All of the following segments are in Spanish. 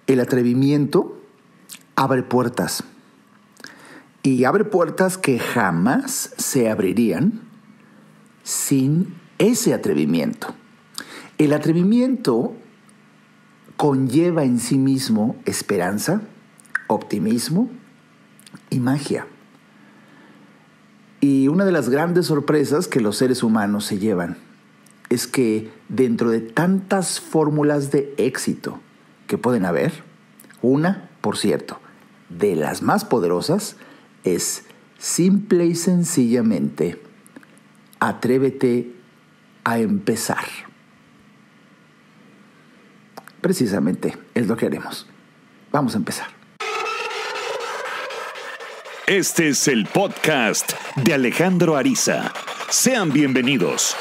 El atrevimiento abre puertas. Y abre puertas que jamás se abrirían sin ese atrevimiento. El atrevimiento conlleva en sí mismo esperanza, optimismo y magia. Y una de las grandes sorpresas que los seres humanos se llevan es que dentro de tantas fórmulas de éxito que pueden haber, una, por cierto, de las más poderosas es simple y sencillamente atrévete a empezar. Precisamente es lo que haremos. Vamos a empezar. Este es el podcast de Alejandro Ariza. Sean bienvenidos.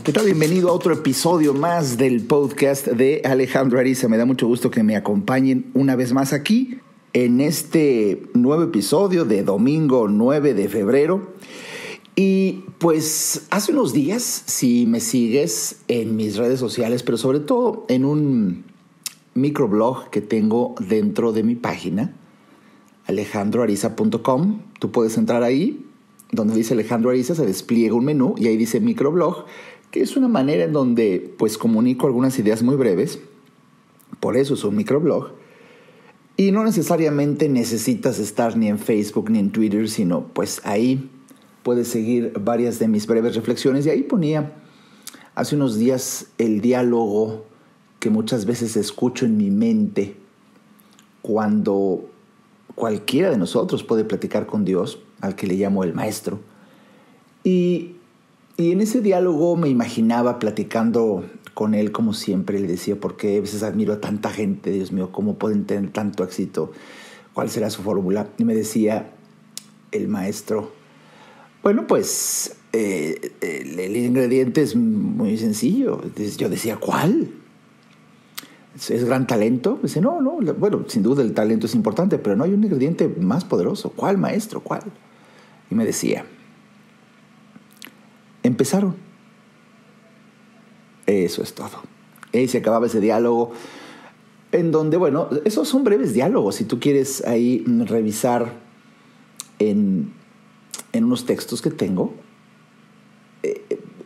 ¿Qué tal? Bienvenido a otro episodio más del podcast de Alejandro Ariza. Me da mucho gusto que me acompañen una vez más aquí en este nuevo episodio de domingo 9 de febrero. Y pues hace unos días, si me sigues en mis redes sociales, pero sobre todo en un microblog que tengo dentro de mi página, alejandroariza.com, tú puedes entrar ahí, donde dice Alejandro Ariza, se despliega un menú y ahí dice microblog, que es una manera en donde pues comunico algunas ideas muy breves, por eso es un microblog, y no necesariamente necesitas estar ni en Facebook ni en Twitter, sino pues ahí puedes seguir varias de mis breves reflexiones. Y ahí ponía hace unos días el diálogo que muchas veces escucho en mi mente cuando cualquiera de nosotros puede platicar con Dios, al que le llamo el Maestro. Y en ese diálogo me imaginaba platicando con él como siempre. Le decía, ¿por qué a veces admiro a tanta gente? Dios mío, ¿cómo pueden tener tanto éxito? ¿Cuál será su fórmula? Y me decía el Maestro, bueno, pues el ingrediente es muy sencillo. Yo decía, ¿cuál? ¿Es gran talento? Dice, no, bueno, sin duda el talento es importante, pero no hay un ingrediente más poderoso. ¿Cuál, maestro? ¿Cuál? Y me decía, empezaron. Eso es todo. Y se acababa ese diálogo en donde, bueno, esos son breves diálogos. Si tú quieres ahí revisar en unos textos que tengo,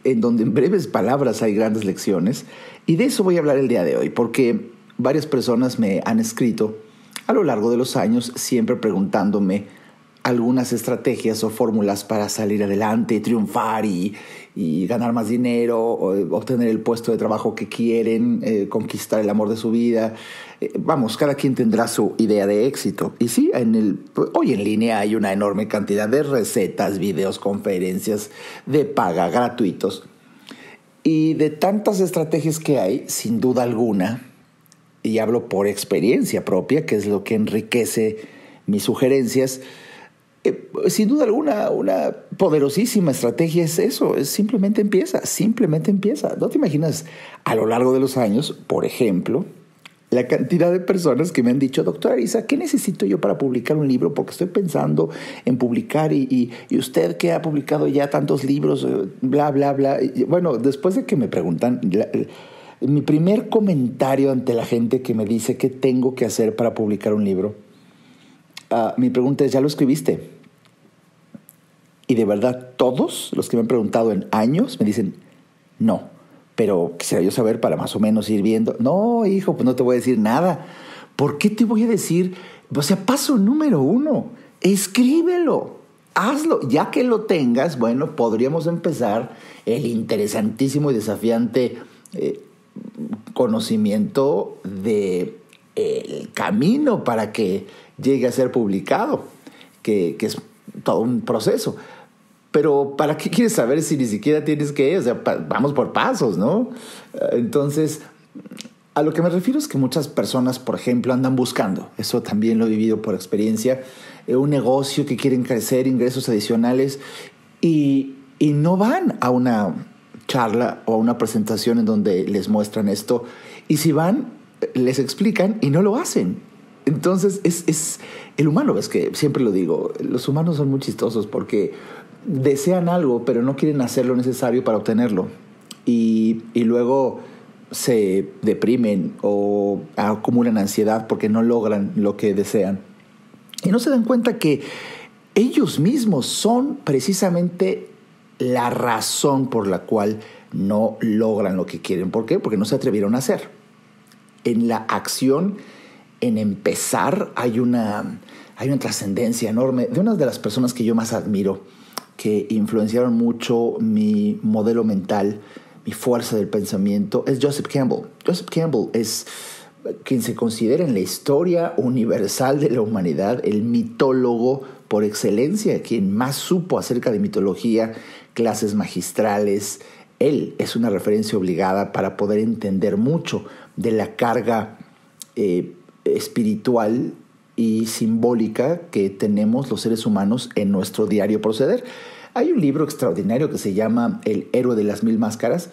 en donde en breves palabras hay grandes lecciones. Y de eso voy a hablar el día de hoy, porque varias personas me han escrito a lo largo de los años, siempre preguntándome algunas estrategias o fórmulas para salir adelante, triunfar y ganar más dinero, o obtener el puesto de trabajo que quieren, conquistar el amor de su vida. Vamos, cada quien tendrá su idea de éxito. Y sí, hoy en línea hay una enorme cantidad de recetas, videos, conferencias de paga gratuitos. Y de tantas estrategias que hay, sin duda alguna, y hablo por experiencia propia, que es lo que enriquece mis sugerencias, sin duda alguna, una poderosísima estrategia es eso, simplemente empieza. ¿No te imaginas a lo largo de los años, por ejemplo, la cantidad de personas que me han dicho, doctor Ariza, ¿qué necesito yo para publicar un libro? Porque estoy pensando en publicar y usted que ha publicado ya tantos libros, bla, bla, bla. Y bueno, después de que me preguntan, mi primer comentario ante la gente que me dice qué tengo que hacer para publicar un libro, mi pregunta es, ¿ya lo escribiste? Y de verdad, todos los que me han preguntado en años me dicen, no, pero quisiera yo saber para más o menos ir viendo. No, hijo, pues no te voy a decir nada. ¿Por qué te voy a decir? O sea, paso número 1, escríbelo, hazlo. Ya que lo tengas, bueno, podríamos empezar el interesantísimo y desafiante conocimiento del camino para que llegue a ser publicado, que es todo un proceso. Pero ¿para qué quieres saber si ni siquiera tienes que? O sea, vamos por pasos, ¿no? Entonces, a lo que me refiero es que muchas personas, por ejemplo, andan buscando, eso también lo he vivido por experiencia, un negocio que quieren crecer, ingresos adicionales, y no van a una charla o a una presentación en donde les muestran esto. Y si van, les explican y no lo hacen. Entonces, es el humano, es que siempre lo digo, los humanos son muy chistosos porque desean algo, pero no quieren hacer lo necesario para obtenerlo. Y luego se deprimen o acumulan ansiedad porque no logran lo que desean. Y no se dan cuenta que ellos mismos son precisamente la razón por la cual no logran lo que quieren. ¿Por qué? Porque no se atrevieron a hacer. En la acción, en empezar, hay una trascendencia enorme. De una de las personas que yo más admiro, que influenciaron mucho mi modelo mental, mi fuerza del pensamiento, es Joseph Campbell. Joseph Campbell es quien se considera en la historia universal de la humanidad el mitólogo por excelencia, quien más supo acerca de mitología, clases magistrales. Él es una referencia obligada para poder entender mucho de la carga espiritual y simbólica que tenemos los seres humanos en nuestro diario proceder. Hay un libro extraordinario que se llama El héroe de las mil máscaras,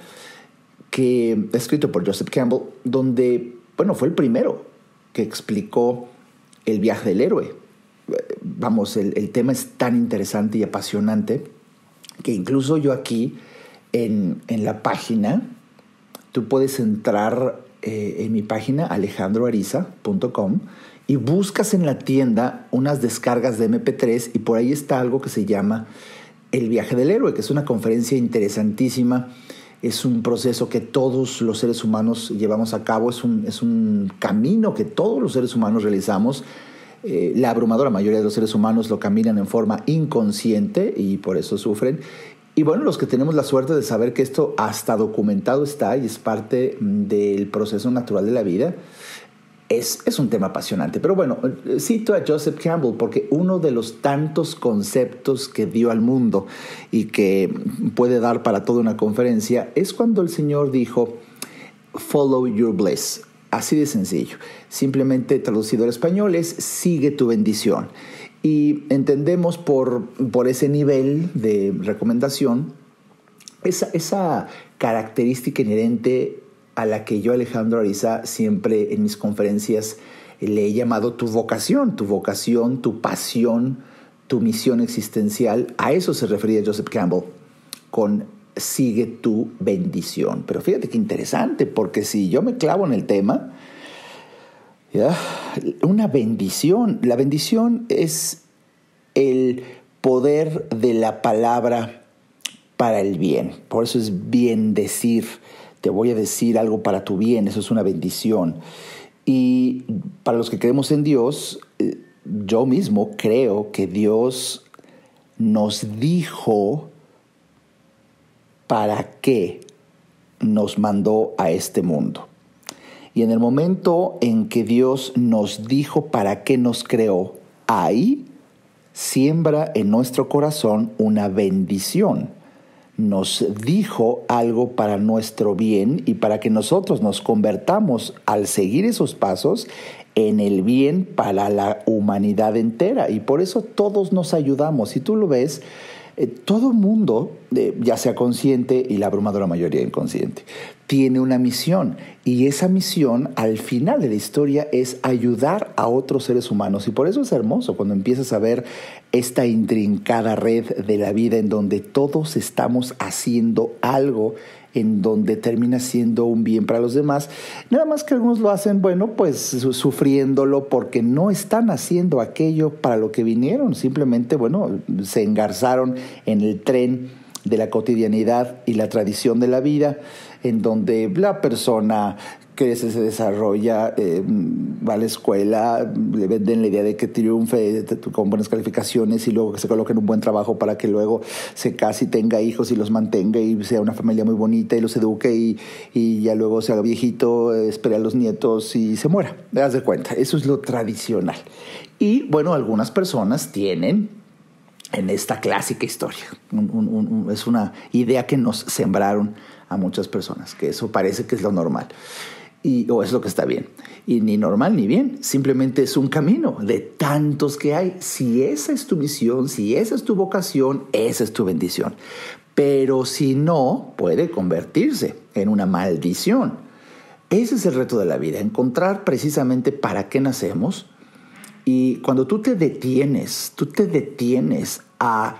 que escrito por Joseph Campbell, donde, fue el primero que explicó el viaje del héroe. Vamos, el tema es tan interesante y apasionante que incluso yo aquí en la página, tú puedes entrar en mi página alejandroariza.com y buscas en la tienda unas descargas de MP3 y por ahí está algo que se llama El viaje del héroe, que es una conferencia interesantísima. Es un proceso que todos los seres humanos llevamos a cabo, es un camino que todos los seres humanos realizamos. La abrumadora mayoría de los seres humanos lo caminan en forma inconsciente y por eso sufren. Y los que tenemos la suerte de saber que esto hasta documentado está y es parte del proceso natural de la vida, es un tema apasionante. Pero cito a Joseph Campbell porque uno de los tantos conceptos que dio al mundo y que puede dar para toda una conferencia es cuando el Señor dijo, follow your bliss. Así de sencillo. Simplemente traducido al español es sigue tu bendición. Y entendemos por ese nivel de recomendación esa característica inherente a la que yo, Alejandro Ariza, siempre en mis conferencias le he llamado tu vocación, tu pasión, tu misión existencial. A eso se refería Joseph Campbell con sigue tu bendición. Pero fíjate qué interesante, porque si yo me clavo en el tema, una bendición. La bendición es el poder de la palabra para el bien. Por eso es bien decir. Te voy a decir algo para tu bien. Eso es una bendición. Y para los que creemos en Dios, yo mismo creo que Dios nos dijo para qué nos mandó a este mundo. Y en el momento en que Dios nos dijo para qué nos creó, ahí siembra en nuestro corazón una bendición. Nos dijo algo para nuestro bien y para que nosotros nos convertamos al seguir esos pasos en el bien para la humanidad entera. Y por eso todos nos ayudamos. Si tú lo ves, todo mundo, ya sea consciente y la abrumadora mayoría inconsciente, tiene una misión. Y esa misión, al final de la historia, es ayudar a otros seres humanos. Y por eso es hermoso cuando empiezas a ver esta intrincada red de la vida en donde todos estamos haciendo algo, en donde termina siendo un bien para los demás. Nada más que algunos lo hacen, sufriéndolo porque no están haciendo aquello para lo que vinieron. Simplemente, se engarzaron en el tren de la cotidianidad y la tradición de la vida, en donde la persona crece, se desarrolla, va a la escuela, le venden la idea de que triunfe con buenas calificaciones y luego que se coloque en un buen trabajo para que luego se case y tenga hijos y los mantenga y sea una familia muy bonita y los eduque y ya luego se haga viejito, espere a los nietos y se muera. Te das de cuenta, eso es lo tradicional. Y algunas personas tienen en esta clásica historia, es una idea que nos sembraron a muchas personas, que eso parece que es lo normal. O es lo que está bien. Y ni normal ni bien, simplemente es un camino de tantos que hay. Si esa es tu misión, si esa es tu vocación, esa es tu bendición. Pero si no, puede convertirse en una maldición. Ese es el reto de la vida, encontrar precisamente para qué nacemos. Y cuando tú te detienes a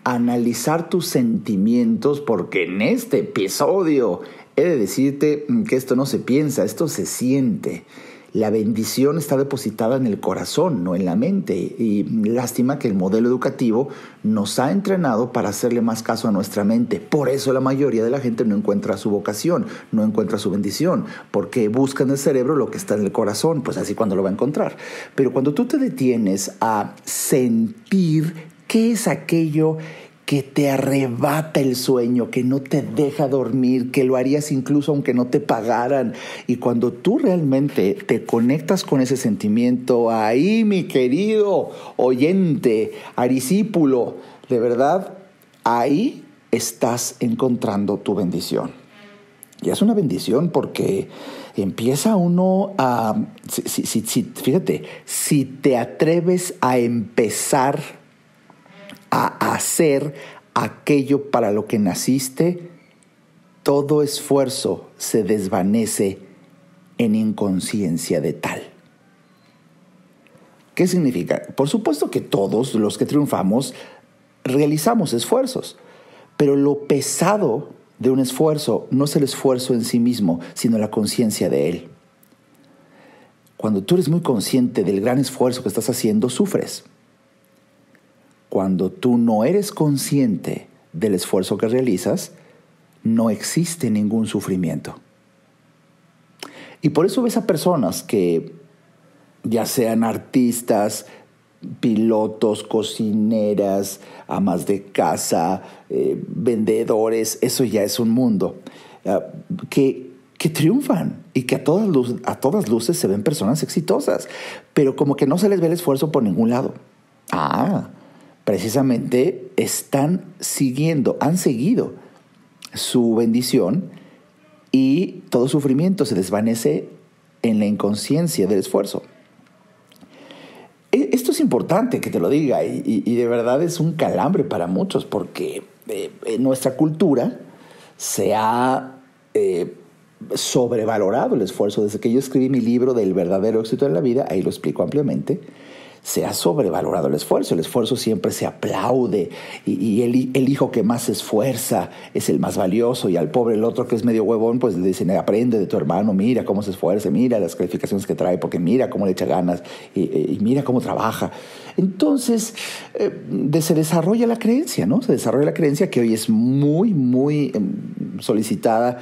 analizar tus sentimientos, porque en este episodio he de decirte que esto no se piensa, esto se siente. La bendición está depositada en el corazón, no en la mente. Y lástima que el modelo educativo nos ha entrenado para hacerle más caso a nuestra mente. Por eso la mayoría de la gente no encuentra su vocación, no encuentra su bendición, porque busca en el cerebro lo que está en el corazón, pues así cuando lo va a encontrar. Pero cuando tú te detienes a sentir qué es aquello que te arrebata el sueño, que no te deja dormir, que lo harías incluso aunque no te pagaran. Y cuando tú realmente te conectas con ese sentimiento, ahí, mi querido oyente, arisípulo, de verdad, ahí estás encontrando tu bendición. Y es una bendición porque empieza uno a... fíjate, si te atreves a empezar a hacer aquello para lo que naciste, todo esfuerzo se desvanece en inconsciencia de tal. ¿Qué significa? Por supuesto que todos los que triunfamos realizamos esfuerzos, pero lo pesado de un esfuerzo no es el esfuerzo en sí mismo, sino la conciencia de él. Cuando tú eres muy consciente del gran esfuerzo que estás haciendo, sufres. Cuando tú no eres consciente del esfuerzo que realizas, no existe ningún sufrimiento. Y por eso ves a personas que, ya sean artistas, pilotos, cocineras, amas de casa, vendedores, eso ya es un mundo, que triunfan y que a todas luces se ven personas exitosas, pero como que no se les ve el esfuerzo por ningún lado. Precisamente han seguido su bendición y todo sufrimiento se desvanece en la inconsciencia del esfuerzo. Esto es importante que te lo diga y de verdad es un calambre para muchos porque en nuestra cultura se ha sobrevalorado el esfuerzo. Desde que yo escribí mi libro del verdadero éxito de la vida, ahí lo explico ampliamente, se ha sobrevalorado el esfuerzo. El esfuerzo siempre se aplaude y el hijo que más se esfuerza es el más valioso y al pobre el otro que es medio huevón pues le dicen aprende de tu hermano, mira cómo se esfuerza, mira las calificaciones que trae porque mira cómo le echa ganas y mira cómo trabaja. Entonces se desarrolla la creencia, ¿no? Se desarrolla la creencia que hoy es muy, muy solicitada,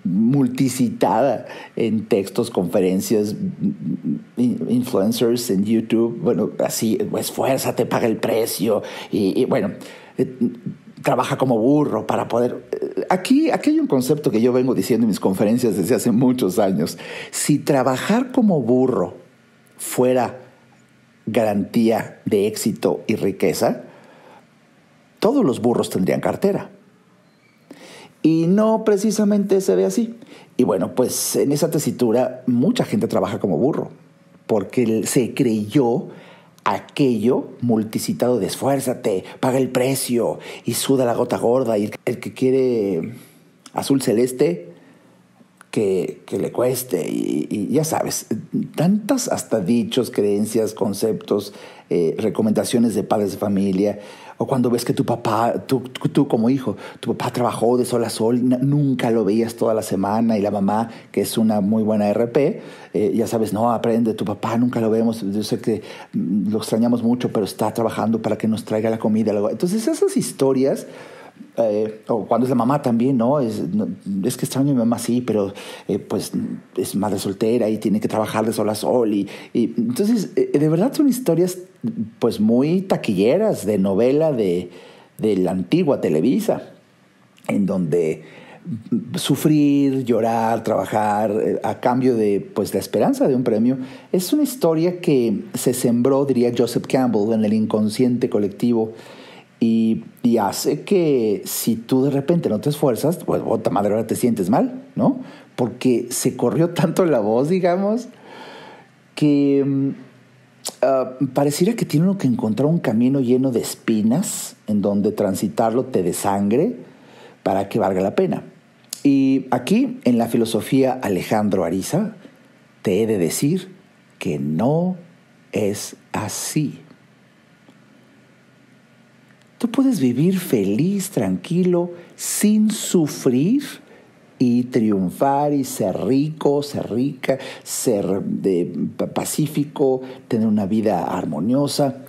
multicitada en textos, conferencias, influencers en YouTube. Bueno, así, esfuérzate, paga el precio y bueno, trabaja como burro para poder... Aquí hay un concepto que yo vengo diciendo en mis conferencias desde hace muchos años. Si trabajar como burro fuera garantía de éxito y riqueza, todos los burros tendrían cartera. Y no precisamente se ve así. Y bueno, pues en esa tesitura mucha gente trabaja como burro, porque se creyó aquello multicitado de esfuérzate, paga el precio y suda la gota gorda. Y el que quiere azul celeste, que le cueste. Y ya sabes, tantas hasta dichos, creencias, conceptos, recomendaciones de padres de familia. O cuando ves que tu papá, tú como hijo, tu papá trabajó de sol a sol, nunca lo veías toda la semana y la mamá, que es una muy buena RP, ya sabes, no, aprende, tu papá nunca lo vemos, yo sé que lo extrañamos mucho, pero está trabajando para que nos traiga la comida. Entonces esas historias, o cuando es la mamá también, ¿no? Es que extraño a mi mamá, sí, pero pues es madre soltera y tiene que trabajar de sol a sol. Y entonces, de verdad son historias pues muy taquilleras de novela de la antigua Televisa, en donde sufrir, llorar, trabajar a cambio de pues la esperanza de un premio es una historia que se sembró, diría Joseph Campbell, en el inconsciente colectivo. Y hace que si tú de repente no te esfuerzas, pues bota madre, ahora te sientes mal, ¿no? Porque se corrió tanto la voz, digamos, que pareciera que tiene uno que encontrar un camino lleno de espinas en donde transitarlo te desangre para que valga la pena. Y aquí, en la filosofía Alejandro Ariza, te he de decir que no es así. Tú puedes vivir feliz, tranquilo, sin sufrir y triunfar y ser rico, ser rica, ser pacífico, tener una vida armoniosa.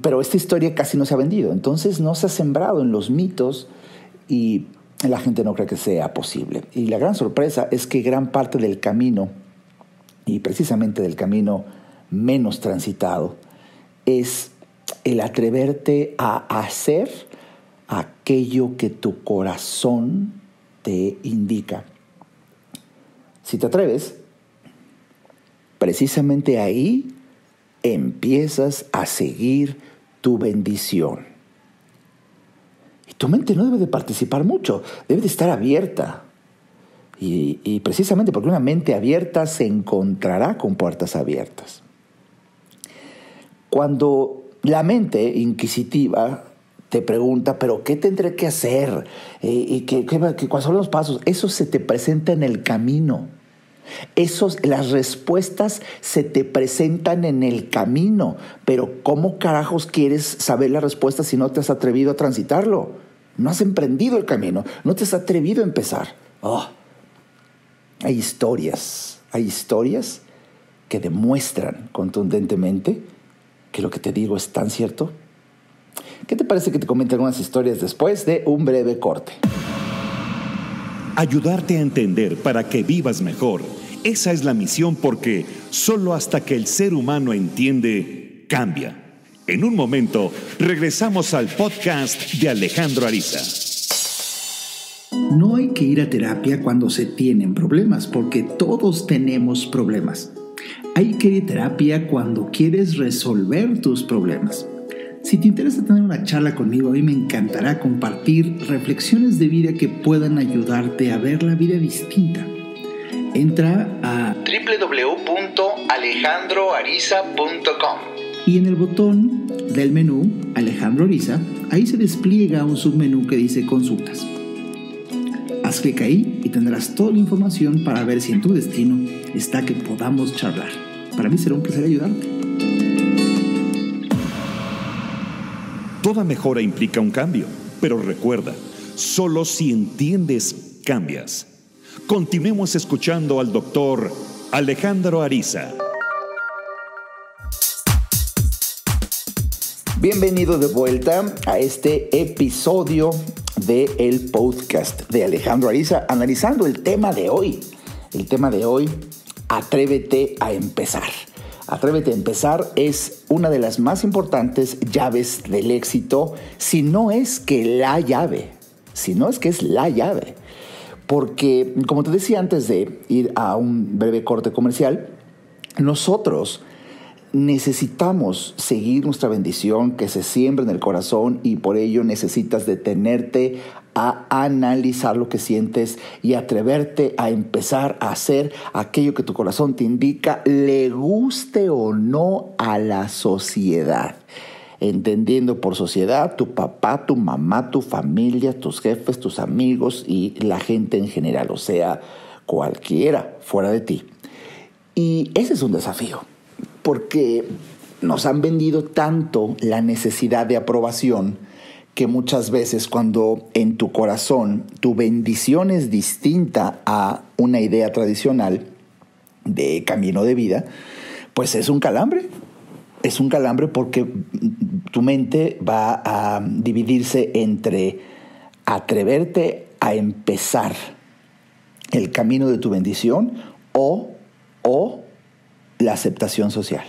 Pero esta historia casi no se ha vendido, entonces no se ha sembrado en los mitos y la gente no cree que sea posible. Y la gran sorpresa es que gran parte del camino, y precisamente del camino menos transitado, es el atreverte a hacer aquello que tu corazón te indica. Si te atreves, precisamente ahí empiezas a seguir tu bendición. Y tu mente no debe de participar mucho, debe de estar abierta. Y precisamente porque una mente abierta se encontrará con puertas abiertas. Cuando la mente inquisitiva te pregunta, ¿pero qué tendré que hacer? ¿Cuáles son los pasos? Eso se te presenta en el camino. Las respuestas se te presentan en el camino. Pero ¿cómo carajos quieres saber la respuesta si no te has atrevido a transitarlo? No has emprendido el camino, no te has atrevido a empezar. Hay historias que demuestran contundentemente que lo que te digo es tan cierto. ¿Qué te parece que te comente algunas historias después de un breve corte? Ayudarte a entender para que vivas mejor. Esa es la misión, porque solo hasta que el ser humano entiende, cambia. En un momento, regresamos al podcast de Alejandro Ariza. No hay que ir a terapia cuando se tienen problemas, porque todos tenemos problemas. Hay que ir a terapia cuando quieres resolver tus problemas. Si te interesa tener una charla conmigo, a mí me encantará compartir reflexiones de vida que puedan ayudarte a ver la vida distinta. Entra a www.alejandroariza.com y en el botón del menú Alejandro Ariza, ahí se despliega un submenú que dice Consultas. Haz clic ahí y tendrás toda la información para ver si en tu destino está que podamos charlar. Para mí será un placer ayudarte. Toda mejora implica un cambio, pero recuerda, solo si entiendes, cambias. Continuemos escuchando al doctor Alejandro Ariza. Bienvenido de vuelta a este episodio del podcast de Alejandro Ariza, analizando el tema de hoy. El tema de hoy, atrévete a empezar. Atrévete a empezar es una de las más importantes llaves del éxito, si no es que la llave. Porque, como te decía antes de ir a un breve corte comercial, nosotros necesitamos seguir nuestra bendición que se siembra en el corazón, y por ello necesitas detenerte a analizar lo que sientes y atreverte a empezar a hacer aquello que tu corazón te indica, le guste o no a la sociedad. Entendiendo por sociedad tu papá, tu mamá, tu familia, tus jefes, tus amigos y la gente en general, o sea, cualquiera fuera de ti. Y ese es un desafío, porque nos han vendido tanto la necesidad de aprobación que muchas veces cuando en tu corazón tu bendición es distinta a una idea tradicional de camino de vida, pues es un calambre. Es un calambre porque tu mente va a dividirse entre atreverte a empezar el camino de tu bendición o la aceptación social.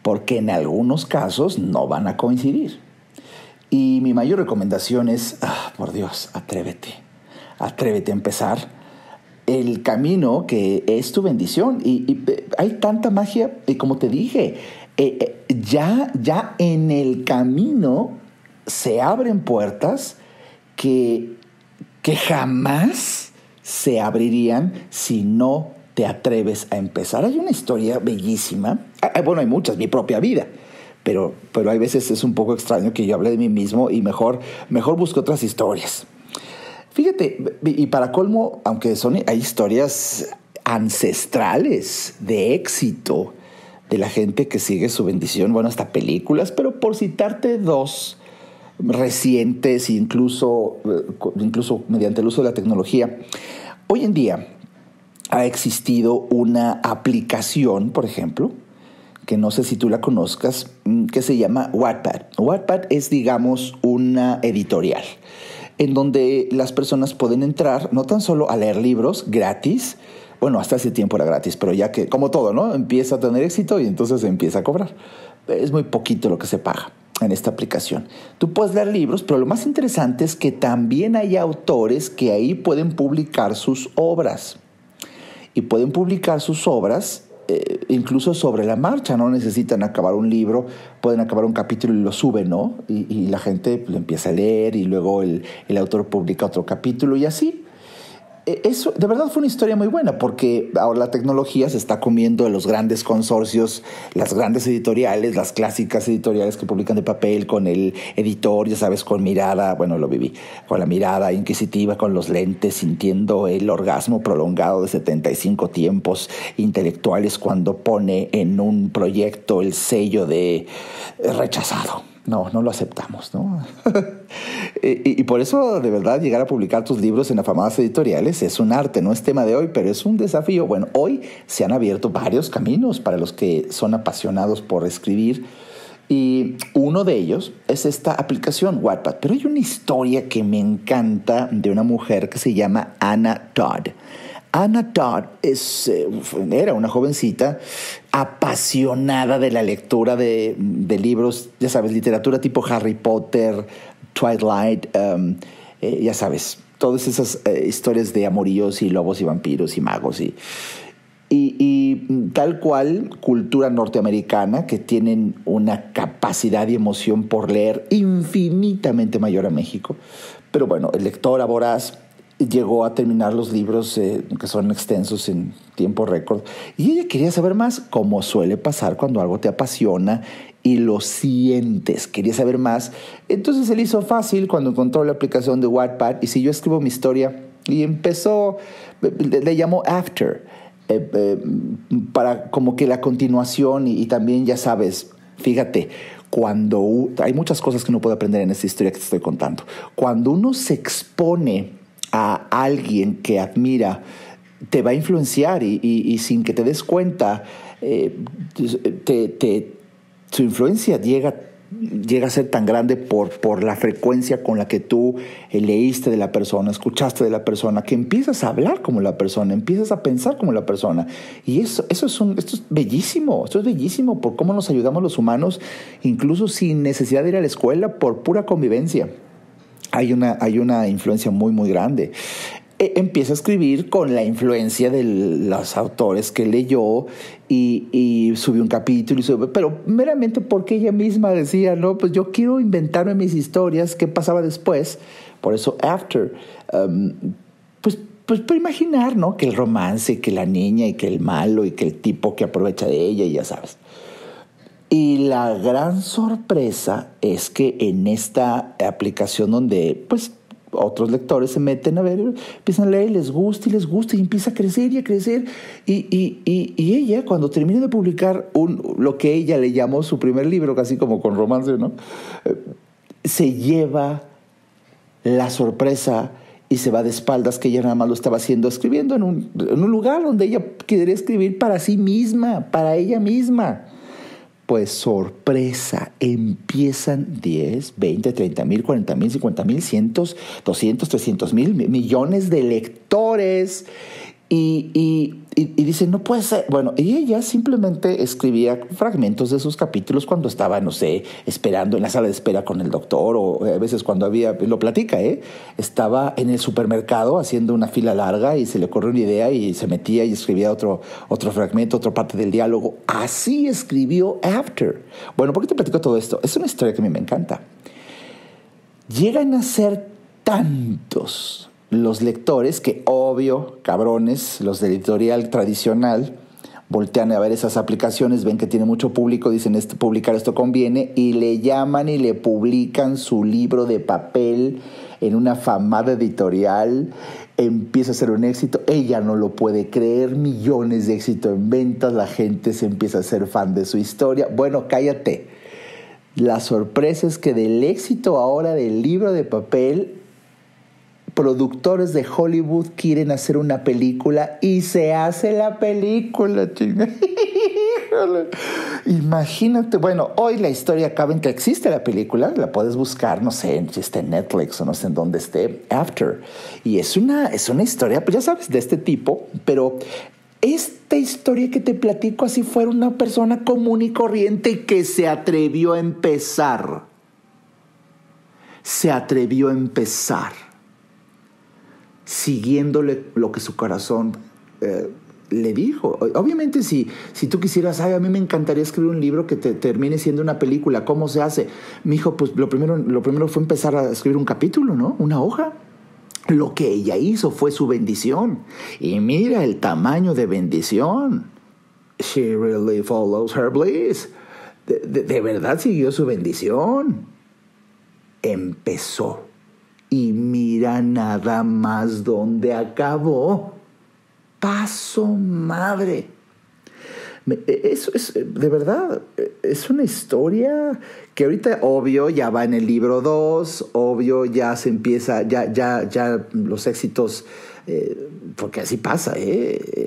Porque en algunos casos no van a coincidir. Y mi mayor recomendación es, por Dios, atrévete a empezar el camino que es tu bendición. Y hay tanta magia, y como te dije, ya en el camino se abren puertas que jamás se abrirían si no te atreves a empezar. Hay una historia bellísima. Bueno, hay muchas, mi propia vida. Pero hay veces es un poco extraño que yo hable de mí mismo y mejor busco otras historias. Fíjate, y para colmo, aunque hay historias ancestrales de éxito de la gente que sigue su bendición, bueno, hasta películas, pero por citarte dos, recientes, incluso mediante el uso de la tecnología. Hoy en día ha existido una aplicación, por ejemplo, que no sé si tú la conozcas, que se llama Wattpad. Wattpad es, digamos, una editorial en donde las personas pueden entrar no tan solo a leer libros gratis, bueno, hasta ese tiempo era gratis, pero ya que, como todo, ¿no? Empieza a tener éxito y entonces se empieza a cobrar. Es muy poquito lo que se paga en esta aplicación. Tú puedes leer libros, pero lo más interesante es que también hay autores que ahí pueden publicar sus obras. Y pueden publicar sus obras incluso sobre la marcha. No necesitan acabar un libro, pueden acabar un capítulo y lo suben, ¿no? Y la gente lo empieza a leer y luego el autor publica otro capítulo y así. Eso de verdad fue una historia muy buena, porque ahora la tecnología se está comiendo de los grandes consorcios, las grandes editoriales, las clásicas editoriales que publican de papel con el editor, ya sabes, con mirada, bueno, lo viví, con la mirada inquisitiva, con los lentes, sintiendo el orgasmo prolongado de 75 tiempos intelectuales cuando pone en un proyecto el sello de rechazado. No lo aceptamos, ¿no? y por eso, de verdad, llegar a publicar tus libros en afamadas editoriales es un arte, no es tema de hoy, pero es un desafío. Bueno, hoy se han abierto varios caminos para los que son apasionados por escribir, y uno de ellos es esta aplicación, Wattpad. Pero hay una historia que me encanta de una mujer que se llama Anna Todd. Anna Todd era una jovencita apasionada de la lectura de libros, ya sabes, literatura tipo Harry Potter, Twilight, ya sabes, todas esas historias de amoríos y lobos y vampiros y magos y tal cual cultura norteamericana, que tienen una capacidad y emoción por leer infinitamente mayor a México. Pero bueno, el lector voraz llegó a terminar los libros que son extensos en tiempo récord, y ella quería saber más, como suele pasar cuando algo te apasiona y lo sientes, quería saber más. Entonces se le hizo fácil cuando encontró la aplicación de Wattpad y si yo escribo mi historia, y empezó, le llamó After, para como que la continuación y también, ya sabes, fíjate, cuando hay muchas cosas que uno puede aprender en esta historia que te estoy contando. Cuando uno se expone a alguien que admira, te va a influenciar y sin que te des cuenta, su influencia llega a ser tan grande por la frecuencia con la que tú leíste de la persona, escuchaste de la persona, que empiezas a hablar como la persona, empiezas a pensar como la persona. Y esto es bellísimo, por cómo nos ayudamos los humanos, incluso sin necesidad de ir a la escuela, por pura convivencia. Hay una influencia muy, muy grande. Empieza a escribir con la influencia de los autores que leyó y subió un capítulo, pero meramente porque ella misma decía, no, pues yo quiero inventarme mis historias, qué pasaba después. Por eso After, pues para imaginar, ¿no? Que el romance, que la niña y que el malo y que el tipo que aprovecha de ella, y ya sabes. Y la gran sorpresa es que en esta aplicación donde pues otros lectores se meten a ver, empiezan a leer y les gusta y empieza a crecer y a crecer. Y ella, cuando termina de publicar lo que ella le llamó su primer libro, casi como con romance, ¿no? Se lleva la sorpresa y se va de espaldas, que ella nada más lo estaba escribiendo en un lugar donde ella quería escribir para sí misma, para ella misma. Pues sorpresa, empiezan 10, 20, 30 mil, 40 mil, 50 mil, cientos, 200, 300 mil, millones de lectores. Y dicen, no puede ser. Bueno, y ella simplemente escribía fragmentos de sus capítulos cuando estaba, no sé, esperando en la sala de espera con el doctor, o a veces cuando lo platica, estaba en el supermercado haciendo una fila larga y se le ocurrió una idea y se metía y escribía otro fragmento, otra parte del diálogo. Así escribió After. Bueno, ¿por qué te platico todo esto? Es una historia que a mí me encanta. Llegan a ser tantos los lectores que, obvio, cabrones, los de editorial tradicional, voltean a ver esas aplicaciones, ven que tiene mucho público, dicen, publicar esto conviene, y le llaman y le publican su libro de papel en una afamada editorial. Empieza a ser un éxito, ella no lo puede creer, millones de éxito en ventas, la gente se empieza a ser fan de su historia. Bueno, cállate. La sorpresa es que del éxito ahora del Libro de Papel, productores de Hollywood quieren hacer una película y se hace la película, chinga. Imagínate, bueno, hoy la historia acaba en que existe la película, la puedes buscar, no sé, si está en Netflix o no sé en dónde esté, After. Y es una historia, pues ya sabes, de este tipo, pero esta historia que te platico así fuera una persona común y corriente que se atrevió a empezar. Se atrevió a empezar. Siguiéndole lo que su corazón le dijo. Obviamente si tú quisieras, ay, a mí me encantaría escribir un libro que termine siendo una película, ¿cómo se hace? Mijo, pues lo primero fue empezar a escribir un capítulo, ¿no? Una hoja. Lo que ella hizo fue su bendición. Y mira el tamaño de bendición. She really follows her bliss. De verdad siguió su bendición. Empezó. Y mira nada más dónde acabó. Paso madre. Eso es, de verdad, es una historia que ahorita, obvio, ya va en el libro 2, obvio, ya se empieza, ya los éxitos, porque así pasa,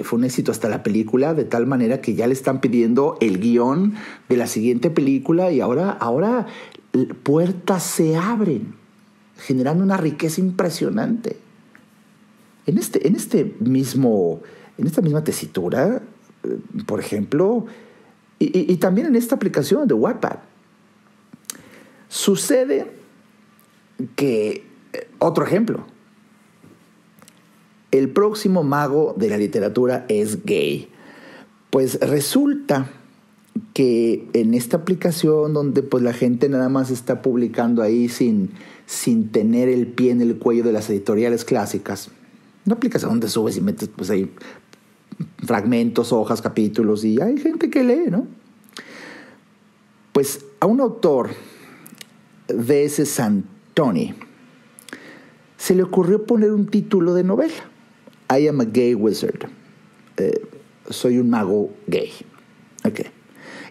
fue un éxito hasta la película, de tal manera que ya le están pidiendo el guión de la siguiente película y ahora puertas se abren, generando una riqueza impresionante. En esta misma tesitura, por ejemplo, y también en esta aplicación de Wattpad, sucede que, otro ejemplo, el próximo mago de la literatura es gay. Pues resulta que en esta aplicación donde pues la gente nada más está publicando ahí sin tener el pie en el cuello de las editoriales clásicas, una aplicación donde subes y metes pues ahí fragmentos, hojas, capítulos y hay gente que lee, ¿no? Pues a un autor de ese Santoni se le ocurrió poner un título de novela. I am a gay wizard. Soy un mago gay. Okay.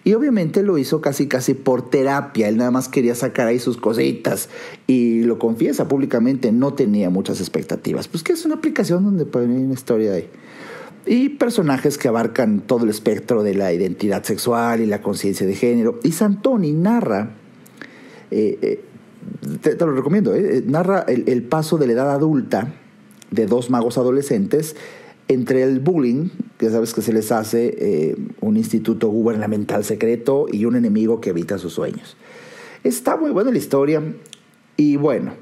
Y obviamente lo hizo casi por terapia. Él nada más quería sacar ahí sus cositas. Y lo confiesa públicamente, no tenía muchas expectativas. Pues que es una aplicación donde puede venir una historia ahí. Y personajes que abarcan todo el espectro de la identidad sexual y la conciencia de género. Y Santoni narra, te lo recomiendo, narra el paso de la edad adulta de dos magos adolescentes entre el bullying, que sabes que se les hace, un instituto gubernamental secreto y un enemigo que evita sus sueños. Está muy buena la historia y bueno,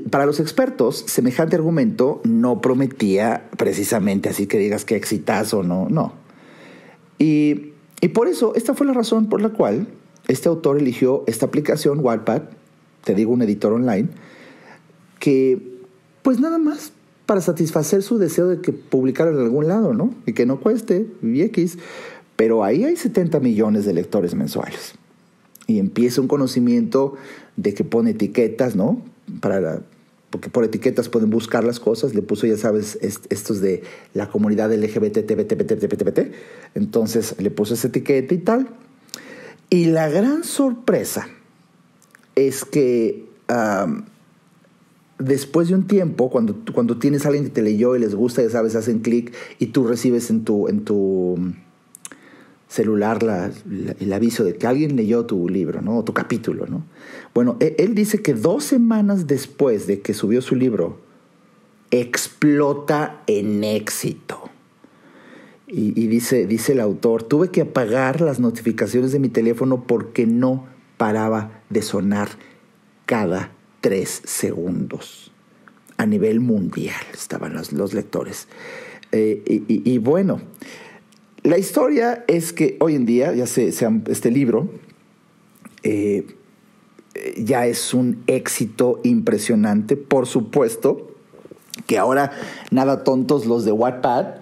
para los expertos, semejante argumento no prometía precisamente así que digas que exitazo, no. Y por eso, esta fue la razón por la cual este autor eligió esta aplicación, Wattpad, te digo, un editor online, que pues nada más para satisfacer su deseo de que publicara en algún lado, ¿no? Y que no cueste, X, pero ahí hay 70 millones de lectores mensuales. Y empieza un conocimiento de que pone etiquetas, ¿no? Porque por etiquetas pueden buscar las cosas. Le puso, ya sabes, estos de la comunidad LGBT, entonces le puso esa etiqueta y tal. Y la gran sorpresa es que después de un tiempo, cuando tienes a alguien que te leyó y les gusta, ya sabes, hacen clic y tú recibes en tu celular el aviso de que alguien leyó tu libro, ¿no? O tu capítulo, ¿no? Bueno, él dice que 2 semanas después de que subió su libro, explota en éxito. Y dice el autor, tuve que apagar las notificaciones de mi teléfono porque no paraba de sonar cada 3 segundos. A nivel mundial estaban los lectores. Y bueno, la historia es que hoy en día, este libro ya es un éxito impresionante. Por supuesto que ahora, nada tontos los de Wattpad,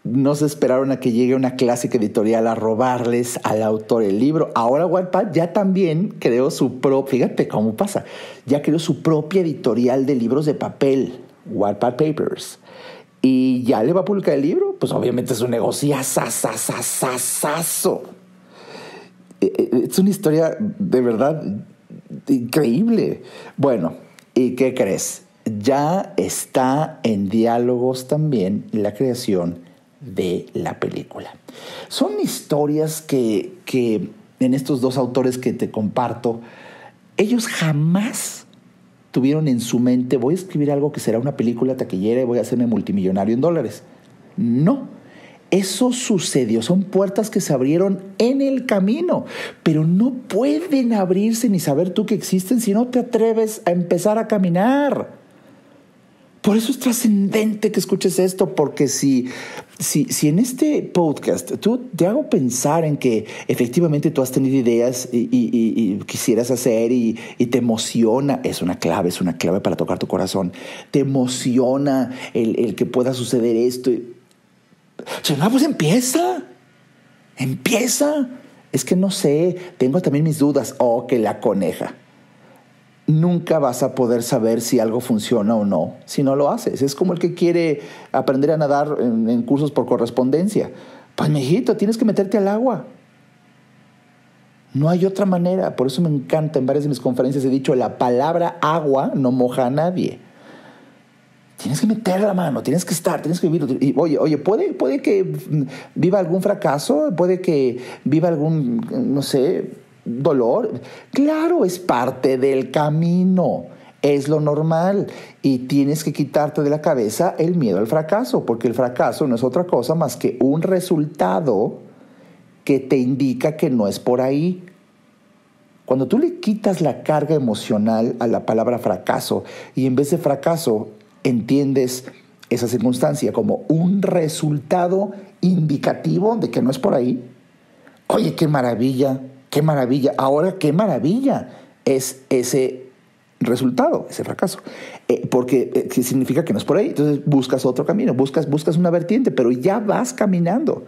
no se esperaron a que llegue una clásica editorial a robarles al autor el libro. Ahora Wattpad ya también creó su propia, fíjate cómo pasa, ya creó su propia editorial de libros de papel, Wattpad Papers. Y ya le va a publicar el libro, pues obviamente es un negociazazazazazo. Es una historia de verdad increíble. Bueno, ¿y qué crees? Ya está en diálogos también la creación de la película. Son historias que en estos dos autores que te comparto, ellos jamás tuvieron en su mente, voy a escribir algo que será una película taquillera y voy a hacerme multimillonario en dólares. No, eso sucedió, son puertas que se abrieron en el camino, pero no pueden abrirse ni saber tú que existen si no te atreves a empezar a caminar. Por eso es trascendente que escuches esto, porque si en este podcast tú te hago pensar en que efectivamente tú has tenido ideas y quisieras hacer y te emociona, es una clave para tocar tu corazón, te emociona el que pueda suceder esto. Pues empieza. Es que no sé, tengo también mis dudas. Que la coneja. Nunca vas a poder saber si algo funciona o no si no lo haces. Es como el que quiere aprender a nadar en cursos por correspondencia. Pues, mijito, tienes que meterte al agua. No hay otra manera. Por eso me encanta, en varias de mis conferencias he dicho, la palabra agua no moja a nadie. Tienes que meter la mano, tienes que estar, tienes que vivir. Y, oye, puede que viva algún fracaso, puede que viva algún, no sé, dolor. Claro, es parte del camino, es lo normal. Y tienes que quitarte de la cabeza el miedo al fracaso, porque el fracaso no es otra cosa más que un resultado que te indica que no es por ahí. Cuando tú le quitas la carga emocional a la palabra fracaso y en vez de fracaso entiendes esa circunstancia como un resultado indicativo de que no es por ahí, oye, qué maravilla. Ahora, qué maravilla es ese resultado, ese fracaso. Porque significa que no es por ahí. Entonces buscas otro camino, buscas una vertiente, pero ya vas caminando.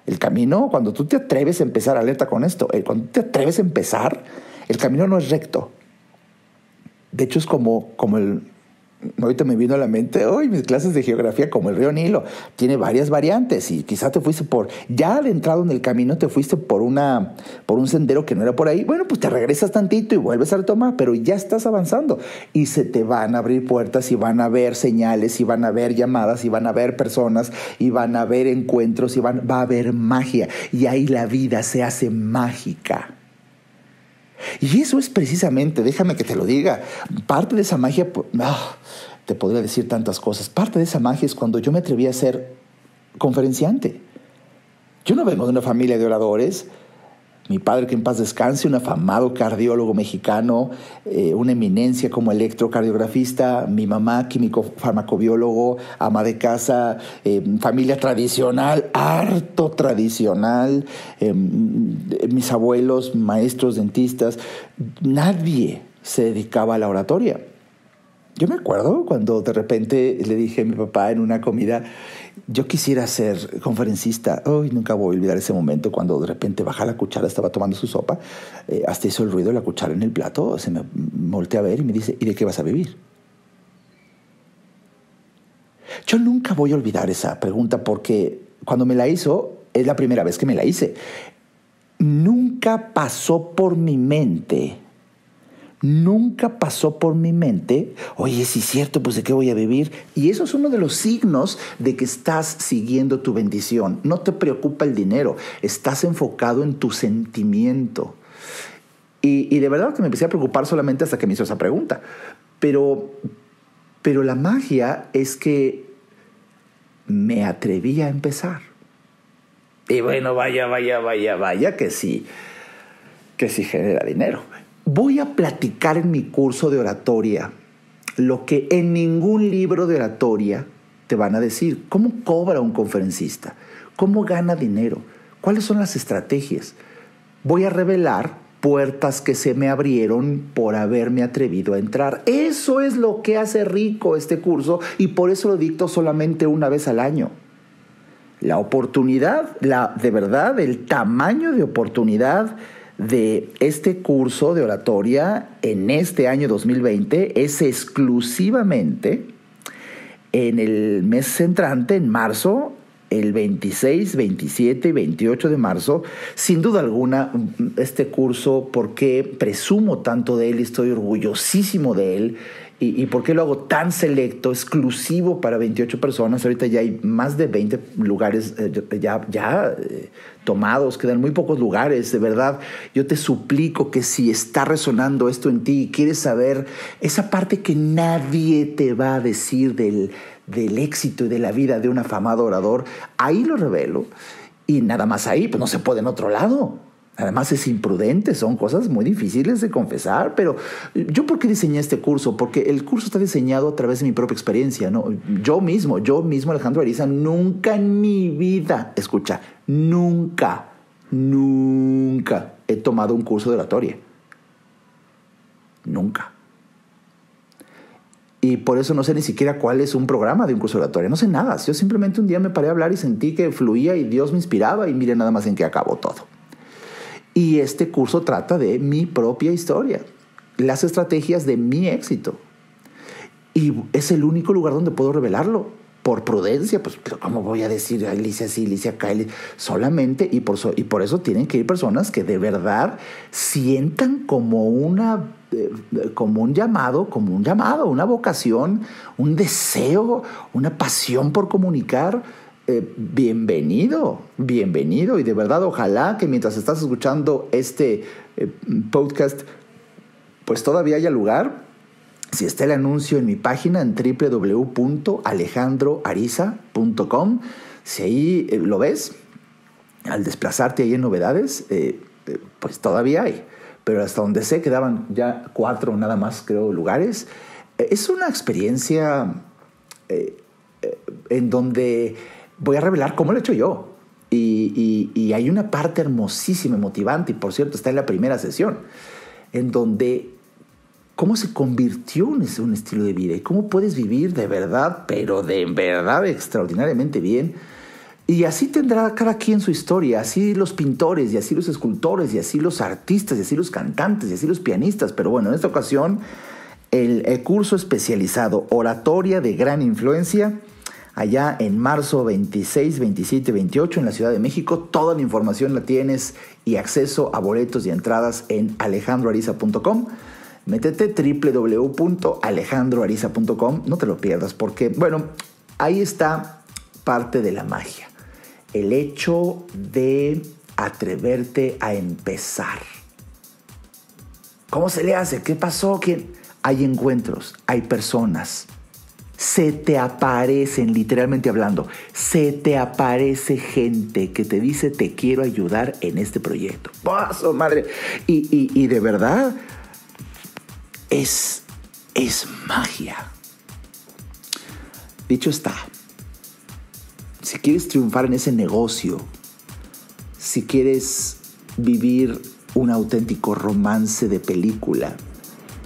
El camino, cuando tú te atreves a empezar, alerta con esto, cuando te atreves a empezar, el camino no es recto. De hecho, es como el... Ahorita me vino a la mente, mis clases de geografía, como el río Nilo, tiene varias variantes y quizá te fuiste ya adentrado en el camino, te fuiste por un sendero que no era por ahí. Bueno, pues te regresas tantito y vuelves a retomar, pero ya estás avanzando y se te van a abrir puertas y van a haber señales y van a haber llamadas y van a haber personas y van a haber encuentros y va a haber magia y ahí la vida se hace mágica. Y eso es precisamente, déjame que te lo diga, parte de esa magia, te podría decir tantas cosas, parte de esa magia es cuando yo me atreví a ser conferenciante. Yo no vengo de una familia de oradores. Mi padre, que en paz descanse, un afamado cardiólogo mexicano, una eminencia como electrocardiografista, mi mamá, químico farmacobiólogo, ama de casa, familia tradicional, harto tradicional, mis abuelos, maestros, dentistas, nadie se dedicaba a la oratoria. Yo me acuerdo cuando de repente le dije a mi papá en una comida, yo quisiera ser conferencista. Nunca voy a olvidar ese momento cuando de repente baja la cuchara, estaba tomando su sopa, hasta hizo el ruido de la cuchara en el plato, se me voltea a ver y me dice, ¿y de qué vas a vivir? Yo nunca voy a olvidar esa pregunta porque cuando me la hizo, es la primera vez que me la hice. Nunca pasó por mi mente, oye, sí es cierto, pues ¿de qué voy a vivir? Y eso es uno de los signos de que estás siguiendo tu bendición. No te preocupa el dinero, estás enfocado en tu sentimiento. Y de verdad que me empecé a preocupar solamente hasta que me hizo esa pregunta. Pero la magia es que me atreví a empezar. Y bueno, vaya que sí genera dinero. Voy a platicar en mi curso de oratoria lo que en ningún libro de oratoria te van a decir. ¿Cómo cobra un conferencista? ¿Cómo gana dinero? ¿Cuáles son las estrategias? Voy a revelar puertas que se me abrieron por haberme atrevido a entrar. Eso es lo que hace rico este curso y por eso lo dicto solamente una vez al año. La oportunidad, de verdad, el tamaño de oportunidad de este curso de oratoria en este año 2020 es exclusivamente en el mes entrante, en marzo, el 26, 27 y 28 de marzo. Sin duda alguna, este curso, porque presumo tanto de él y estoy orgullosísimo de él, y por qué lo hago tan selecto, exclusivo para 28 personas. Ahorita ya hay más de 20 lugares tomados, quedan muy pocos lugares. De verdad, yo te suplico que si está resonando esto en ti y quieres saber esa parte que nadie te va a decir del éxito y de la vida de un afamado orador, ahí lo revelo. Y nada más ahí, pues no se puede en otro lado. Además es imprudente, son cosas muy difíciles de confesar. Pero ¿yo por qué diseñé este curso? Porque el curso está diseñado a través de mi propia experiencia, ¿no? Yo mismo, Alejandro Ariza, nunca en mi vida, escucha, nunca he tomado un curso de oratoria. Nunca. Y por eso no sé ni siquiera cuál es un programa de un curso de oratoria. No sé nada. Yo simplemente un día me paré a hablar y sentí que fluía y Dios me inspiraba, y mire nada más en qué acabó todo. Y este curso trata de mi propia historia, las estrategias de mi éxito. Y es el único lugar donde puedo revelarlo. Por prudencia, pues, ¿cómo voy a decir Alicia sí, Alicia acá? Solamente, y por eso tienen que ir personas que de verdad sientan como un llamado, una vocación, un deseo, una pasión por comunicar. Bienvenido. Y de verdad, ojalá que mientras estás escuchando este podcast, pues todavía haya lugar. Si está el anuncio en mi página en www.alejandroariza.com, si ahí lo ves, al desplazarte ahí en novedades, pues todavía hay. Pero hasta donde sé, quedaban ya 4 nada más, creo, lugares. Es una experiencia en donde voy a revelar cómo lo he hecho yo. Y hay una parte hermosísima y motivante, y por cierto está en la primera sesión, en donde cómo se convirtió en un estilo de vida y cómo puedes vivir de verdad, pero de verdad extraordinariamente bien. Y así tendrá cada quien su historia, así los pintores, y así los escultores, y así los artistas, y así los cantantes, y así los pianistas. Pero bueno, en esta ocasión el curso especializado Oratoria de Gran Influencia, allá en marzo 26, 27 y 28 en la Ciudad de México. Toda la información la tienes y acceso a boletos y entradas en alejandroariza.com. Métete www.alejandroariza.com, no te lo pierdas, porque, bueno, ahí está parte de la magia. El hecho de atreverte a empezar. ¿Cómo se le hace? ¿Qué pasó? Hay encuentros, hay personas. Se te aparecen, literalmente hablando, se te aparece gente que te dice: te quiero ayudar en este proyecto. ¡Paso, madre! Y de verdad, es magia. Dicho está, si quieres triunfar en ese negocio, si quieres vivir un auténtico romance de película,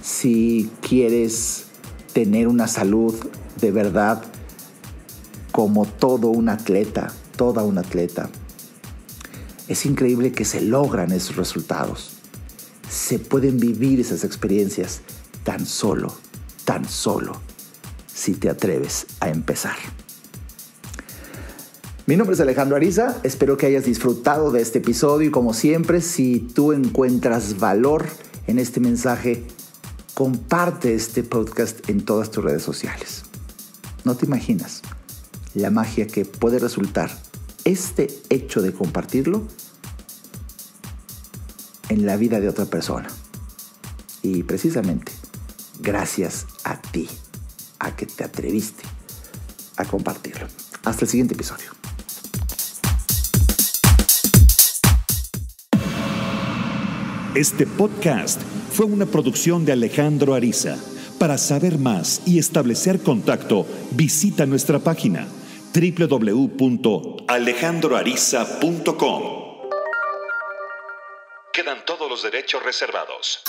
si quieres tener una salud de verdad como todo un atleta, toda una atleta, es increíble que se logran esos resultados. Se pueden vivir esas experiencias tan solo, si te atreves a empezar. Mi nombre es Alejandro Ariza, espero que hayas disfrutado de este episodio y, como siempre, si tú encuentras valor en este mensaje, comparte este podcast en todas tus redes sociales. No te imaginas la magia que puede resultar este hecho de compartirlo en la vida de otra persona. Y precisamente gracias a ti, a que te atreviste a compartirlo. Hasta el siguiente episodio. Este podcast fue una producción de Alejandro Ariza. Para saber más y establecer contacto, visita nuestra página www.alejandroariza.com. Quedan todos los derechos reservados.